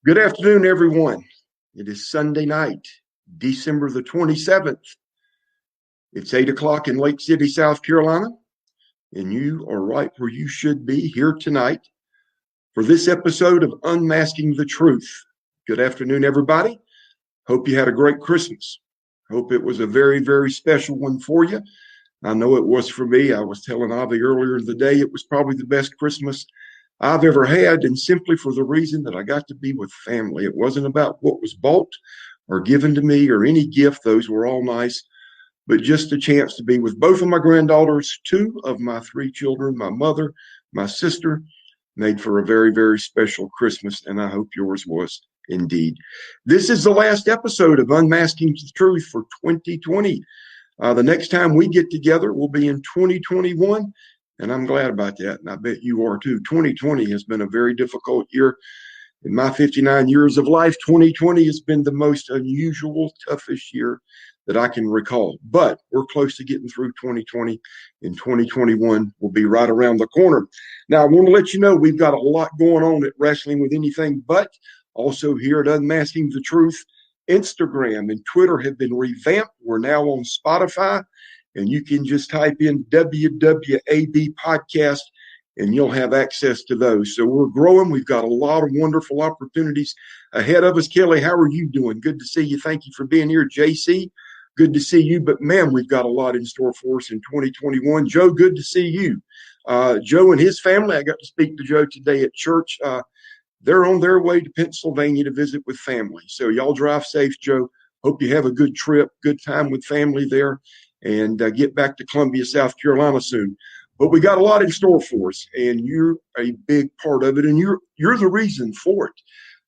Good afternoon, everyone. It is Sunday night, December the 27th. It's 8 o'clock in Lake City, South Carolina, and you are right where you should be here tonight for this episode of Unmasking the Truth. Good afternoon, everybody. Hope you had a great Christmas. Hope it was a very, very special one for you. I know it was for me. I was telling Avi earlier in the day, it was probably the best Christmas I've ever had, and simply for the reason that I got to be with family. It wasn't about what was bought or given to me or any gift. Those were all nice, but just a chance to be with both of my granddaughters, two of my three children, my mother, my sister, made for a very, very special Christmas, and I hope yours was indeed. This is the last episode of Unmasking the Truth for 2020. The next time we get together will be in 2021. And I'm glad about that, and I bet you are too. 2020 has been a very difficult year. In my 59 years of life, 2020 has been the most unusual, toughest year that I can recall. But we're close to getting through 2020, and 2021 will be right around the corner. Now, I want to let you know we've got a lot going on at Wrestling with Anything But. Also here at Unmasking the Truth, Instagram and Twitter have been revamped. We're now on Spotify. And you can just type in WWAB podcast and you'll have access to those. So we're growing. We've got a lot of wonderful opportunities ahead of us. Kelly, how are you doing? Good to see you. Thank you for being here. JC, good to see you. But, man, we've got a lot in store for us in 2021. Joe, good to see you. Joe and his family, I got to speak to Joe today at church. They're on their way to Pennsylvania to visit with family. So y'all drive safe, Joe. Hope you have a good trip, good time with family there. And get back to Columbia, South Carolina soon. But we got a lot in store for us, and you're a big part of it, and you're the reason for it.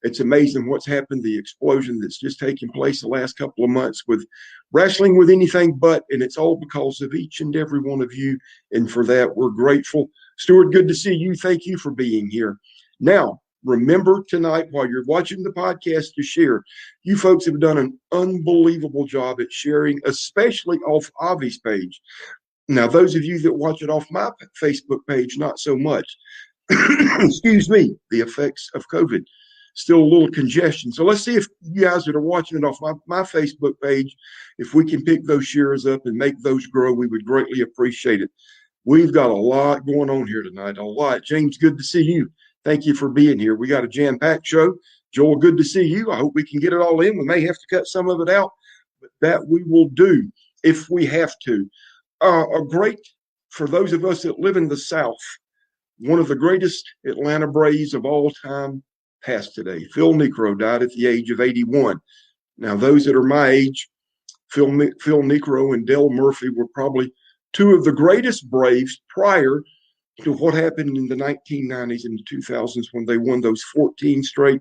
It's amazing what's happened, the explosion that's just taken place the last couple of months with Wrestling with Anything But, and it's all because of each and every one of you, and for that, we're grateful. Stuart, good to see you. Thank you for being here. Now, remember tonight while you're watching the podcast to share. You folks have done an unbelievable job at sharing, especially off Avi's page. Now, those of you that watch it off my Facebook page, not so much. Excuse me, the effects of COVID. Still a little congestion. So let's see if you guys that are watching it off my Facebook page, if we can pick those shares up and make those grow, we would greatly appreciate it. We've got a lot going on here tonight, a lot. James, good to see you. Thank you for being here. We got a jam-packed show. Joel, good to see you. I hope we can get it all in. We may have to cut some of it out, but that we will do if we have to. For those of us that live in the South, one of the greatest Atlanta Braves of all time passed today. Phil Niekro died at the age of 81. Now, those that are my age, Phil Niekro and Dale Murphy were probably two of the greatest Braves prior to what happened in the 1990s and the 2000s when they won those 14 straight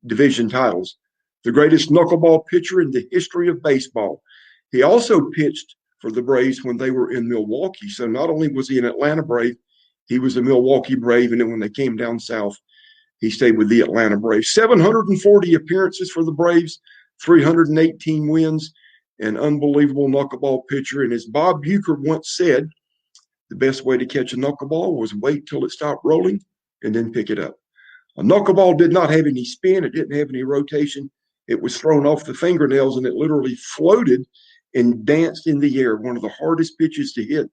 division titles. The greatest knuckleball pitcher in the history of baseball. He also pitched for the Braves when they were in Milwaukee. So not only was he an Atlanta Brave, he was a Milwaukee Brave. And then when they came down south, he stayed with the Atlanta Braves. 740 appearances for the Braves, 318 wins, an unbelievable knuckleball pitcher. And as Bob Bucher once said, the best way to catch a knuckleball was wait till it stopped rolling and then pick it up. A knuckleball did not have any spin. It didn't have any rotation. It was thrown off the fingernails and it literally floated and danced in the air. One of the hardest pitches to hit,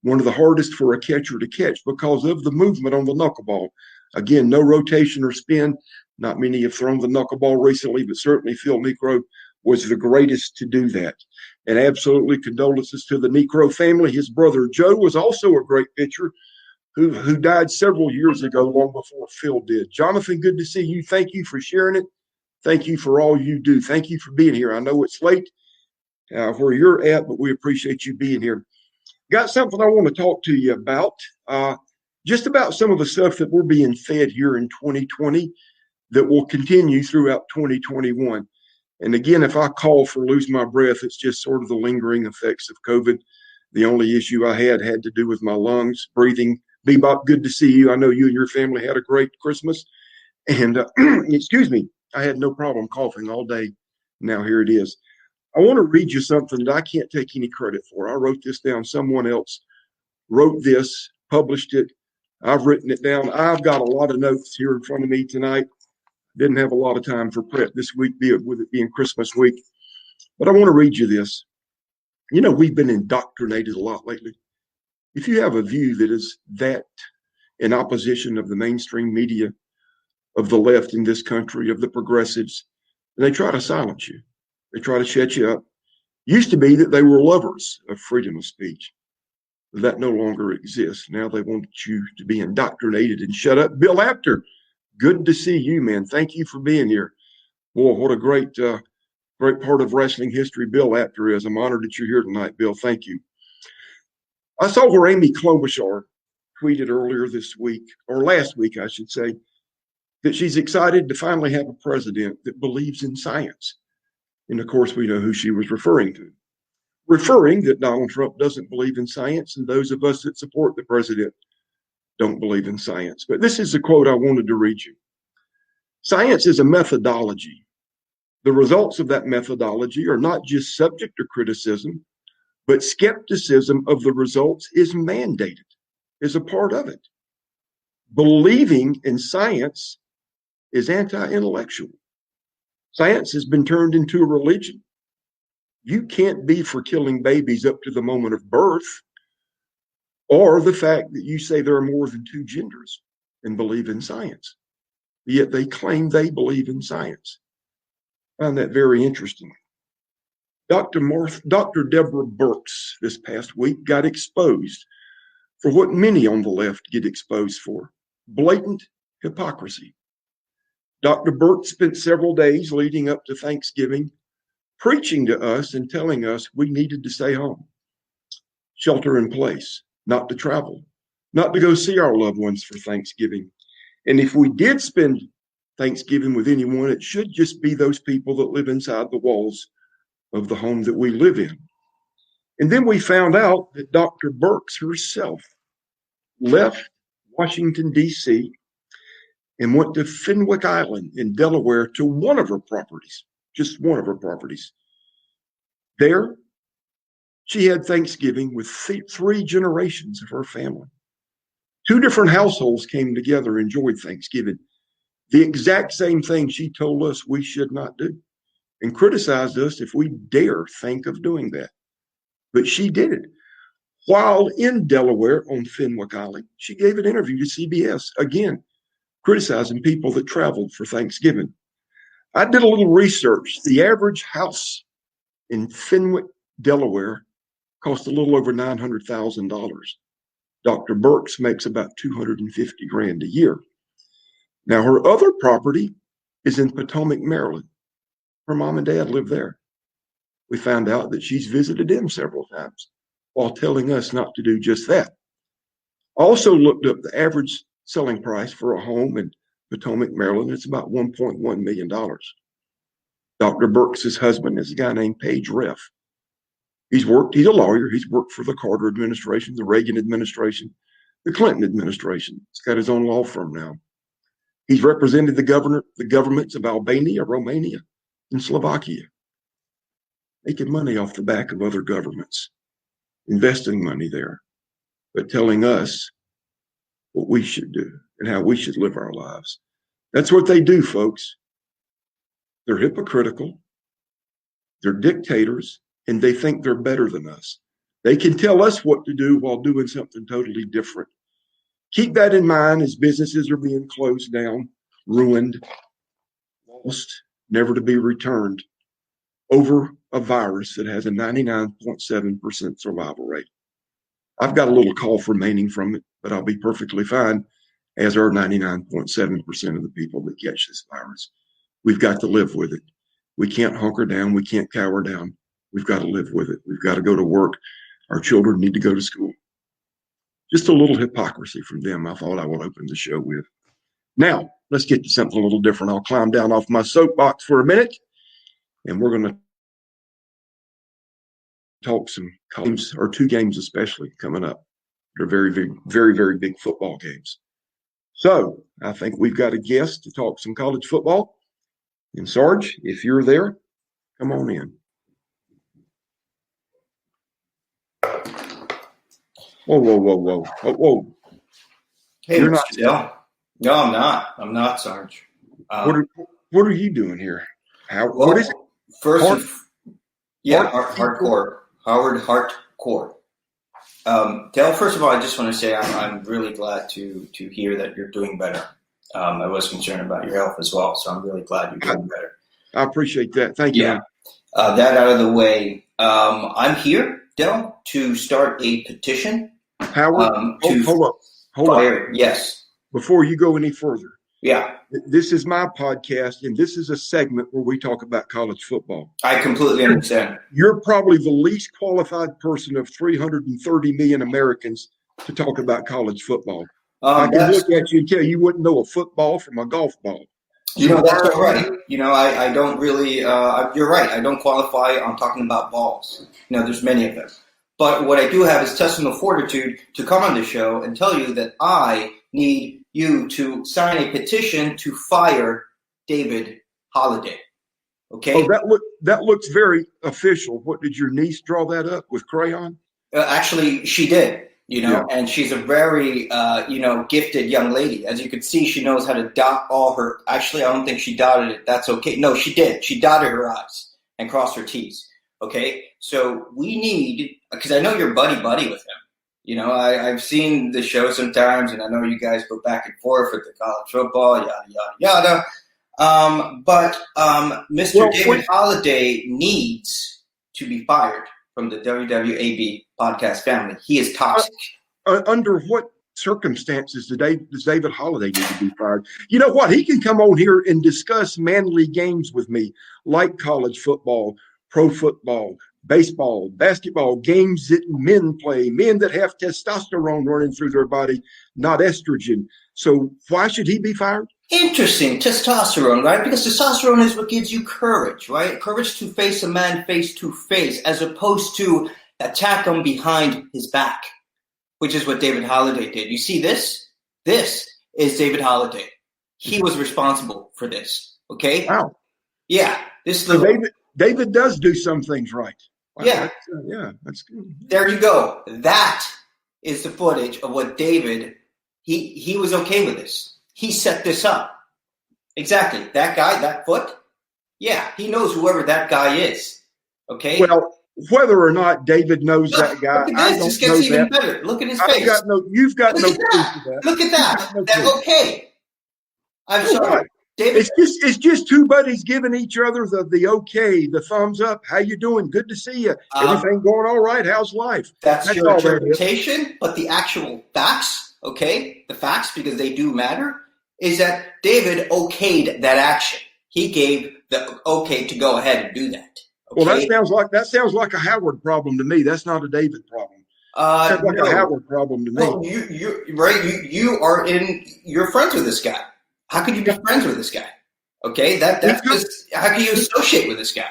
one of the hardest for a catcher to catch because of the movement on the knuckleball. Again, no rotation or spin. Not many have thrown the knuckleball recently, but certainly Phil Niekro was the greatest to do that. And absolutely condolences to the Niekro family. His brother Joe was also a great pitcher who died several years ago, long before Phil did. Jonathan, good to see you. Thank you for sharing it. Thank you for all you do. Thank you for being here. I know it's late where you're at, but we appreciate you being here. Got something I want to talk to you about, just about some of the stuff that we're being fed here in 2020 that will continue throughout 2021. And again, if I call for lose my breath, it's just sort of the lingering effects of COVID. The only issue I had to do with my lungs, breathing. Bebop, good to see you. I know you and your family had a great Christmas. And excuse me, I had no problem coughing all day. Now here it is. I want to read you something that I can't take any credit for. I wrote this down. Someone else wrote this, published it. I've written it down. I've got a lot of notes here in front of me tonight. Didn't have a lot of time for prep this week, with it being Christmas week. But I want to read you this. You know, we've been indoctrinated a lot lately. If you have a view that is that in opposition of the mainstream media, of the left in this country, of the progressives, they try to silence you. They try to shut you up. Used to be that they were lovers of freedom of speech. That no longer exists. Now they want you to be indoctrinated and shut up. Bill Apter, good to see you, man. Thank you for being here. Boy, what a great part of wrestling history Bill Apter is. I'm honored that you're here tonight, Bill. Thank you. I saw where Amy Klobuchar tweeted earlier this week, or last week, I should say, that she's excited to finally have a president that believes in science. And of course, we know who she was referring to. Referring that Donald Trump doesn't believe in science, and those of us that support the president don't believe in science. But this is a quote I wanted to read you. Science is a methodology. The results of that methodology are not just subject to criticism, but skepticism of the results is mandated, is a part of it. Believing in science is anti-intellectual. Science has been turned into a religion. You can't be for killing babies up to the moment of birth, or the fact that you say there are more than two genders and believe in science. Yet they claim they believe in science. I find that very interesting. Dr. Deborah Birx this past week got exposed for what many on the left get exposed for: blatant hypocrisy. Dr. Birx spent several days leading up to Thanksgiving preaching to us and telling us we needed to stay home, shelter in place, not to travel, not to go see our loved ones for Thanksgiving. And if we did spend Thanksgiving with anyone, it should just be those people that live inside the walls of the home that we live in. And then we found out that Dr. Birx herself left Washington, D.C., and went to Fenwick Island in Delaware to one of her properties, just one of her properties. There, she had Thanksgiving with three generations of her family. Two different households came together and enjoyed Thanksgiving. The exact same thing she told us we should not do, and criticized us if we dare think of doing that. But she did it. While in Delaware on Fenwick Island, she gave an interview to CBS, again, criticizing people that traveled for Thanksgiving. I did a little research. The average house in Fenwick, Delaware, cost a little over $900,000. Dr. Birx makes about $250,000 a year. Now, her other property is in Potomac, Maryland. Her mom and dad live there. We found out that she's visited them several times while telling us not to do just that. Also looked up the average selling price for a home in Potomac, Maryland. It's about $1.1 million. Dr. Birx's husband is a guy named Page Reff. He's a lawyer. He's worked for the Carter administration, the Reagan administration, the Clinton administration. He's got his own law firm now. He's represented the governments of Albania, Romania, and Slovakia, making money off the back of other governments, investing money there, but telling us what we should do and how we should live our lives. That's what they do, folks. They're hypocritical. They're dictators, and they think they're better than us. They can tell us what to do while doing something totally different. Keep that in mind as businesses are being closed down, ruined, lost, never to be returned over a virus that has a 99.7% survival rate. I've got a little cough remaining from it, but I'll be perfectly fine, as are 99.7% of the people that catch this virus. We've got to live with it. We can't hunker down. We can't cower down. We've got to live with it. We've got to go to work. Our children need to go to school. Just a little hypocrisy from them, I thought I would open the show with. Now, let's get to something a little different. I'll climb down off my soapbox for a minute, and we're going to talk some games, or two games especially, coming up. They're very, very, very, very big football games. So I think we've got a guest to talk some college football. And Sarge, if you're there, come on in. Whoa. Hey, you're not. No, I'm not. I'm not, Sarge. What are you doing here? Well, what is it? First, Hardcore. Howard Hardcore. Dale, first of all, I just want to say I'm really glad to hear that you're doing better. I was concerned about your health as well, so I'm really glad you're doing better. I appreciate that. Thank you. Yeah. That out of the way, I'm here, Dale, to start a petition. Howard, hold up. Yes. Before you go any further. Yeah. This is my podcast, and this is a segment where we talk about college football. I completely understand. You're probably the least qualified person of 330 million Americans to talk about college football. I can look at you and tell you wouldn't know a football from a golf ball. That's all right. I don't really, you're right. I don't qualify on talking about balls. There's many of them. But what I do have is intestinal fortitude to come on the show and tell you that I need you to sign a petition to fire David Holliday. Okay? Oh, that looks very official. What, did your niece draw that up with crayon? Actually, she did. And she's a very, gifted young lady. As you can see, she knows how to dot all her, actually, I don't think she dotted it. That's okay. No, she did. She dotted her I's and crossed her T's. Okay. So we need, because I know you're buddy with him. I've seen the show sometimes, and I know you guys go back and forth with the college football, yada, yada. But Mr. David Holliday needs to be fired from the WWAB podcast family. He is toxic. Under what circumstances does David Holliday need to be fired? You know what? He can come on here and discuss manly games with me, like college football, pro football, baseball, basketball, games that men play, men that have testosterone running through their body, not estrogen. So why should he be fired? Interesting. Testosterone, right? Because testosterone is what gives you courage, right? Courage to face a man face to face, as opposed to attack him behind his back, which is what David Holliday did. You see this? This is David Holliday. He was responsible for this. Okay? Wow. Yeah. David does do some things right. Wow, yeah. That's good. There you go. That is the footage of what David, he was okay with this. He set this up. Exactly. That guy, that foot. Yeah, he knows whoever that guy is. Okay? Well, whether or not David knows that guy, look at this. This gets even better. Look at his face. You've got no proof of that. Look at that. That's okay. I'm sorry. David, it's just two buddies giving each other the okay, the thumbs up. How you doing? Good to see you. Everything going all right? How's life? That's your interpretation, but the actual facts, okay, the facts, because they do matter, is that David okayed that action. He gave the okay to go ahead and do that. Okay? Well, that sounds like a Howard problem to me. That's not a David problem. Sounds like a Howard problem to me. Well, you're friends with this guy. How could you be friends with this guy? Okay, that's just, how can you associate with this guy?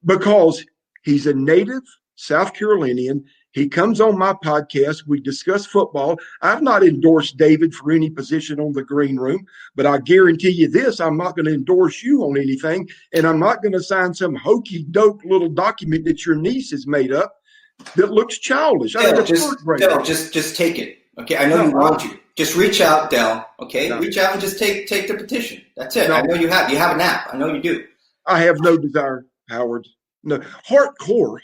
Because he's a native South Carolinian. He comes on my podcast. We discuss football. I've not endorsed David for any position on the green room, but I guarantee you this, I'm not going to endorse you on anything, and I'm not going to sign some hokey-doke little document that your niece has made up that looks childish. Just take it. Okay, I know you want to. Just reach out, Del. Okay, reach out and just take the petition. That's it. I know you have. You have an app. I know you do. I have no desire, Howard. No, hardcore.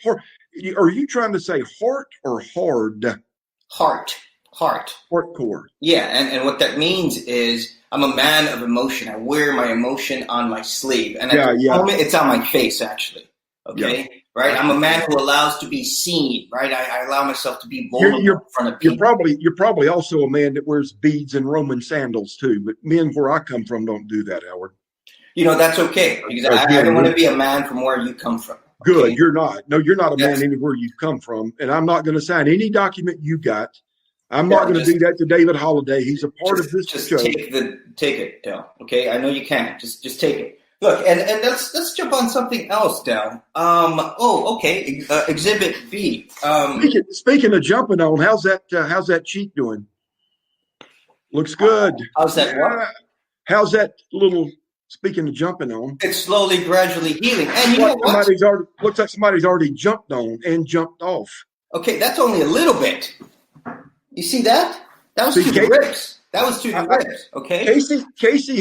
Are you trying to say heart or hard? Heart. Hardcore. Yeah, and what that means is I'm a man of emotion. I wear my emotion on my sleeve, and at the moment, it's on my face, actually. Okay. Yeah. Right, I'm a man who allows to be seen. Right, I allow myself to be vulnerable in front of people. You're probably also a man that wears beads and Roman sandals too. But men where I come from don't do that, Howard. That's okay because I don't want to be a man from where you come from. Okay? Good, you're not. No, you're not a man anywhere you come from, and I'm not going to sign any document you got. I'm not going to do that to David Holliday. He's a part of this show. Take it, Del. Okay, I know you can. Just take it. Look, and let's jump on something else, Del. Okay. Exhibit B. Speaking of jumping on, how's that cheek doing? Looks good. How's that? What? How's that little? Speaking of jumping on, it's slowly, gradually healing. And you know what? Looks like somebody's already jumped on and jumped off. Okay, that's only a little bit. You see that? That was to the ribs. Okay. Casey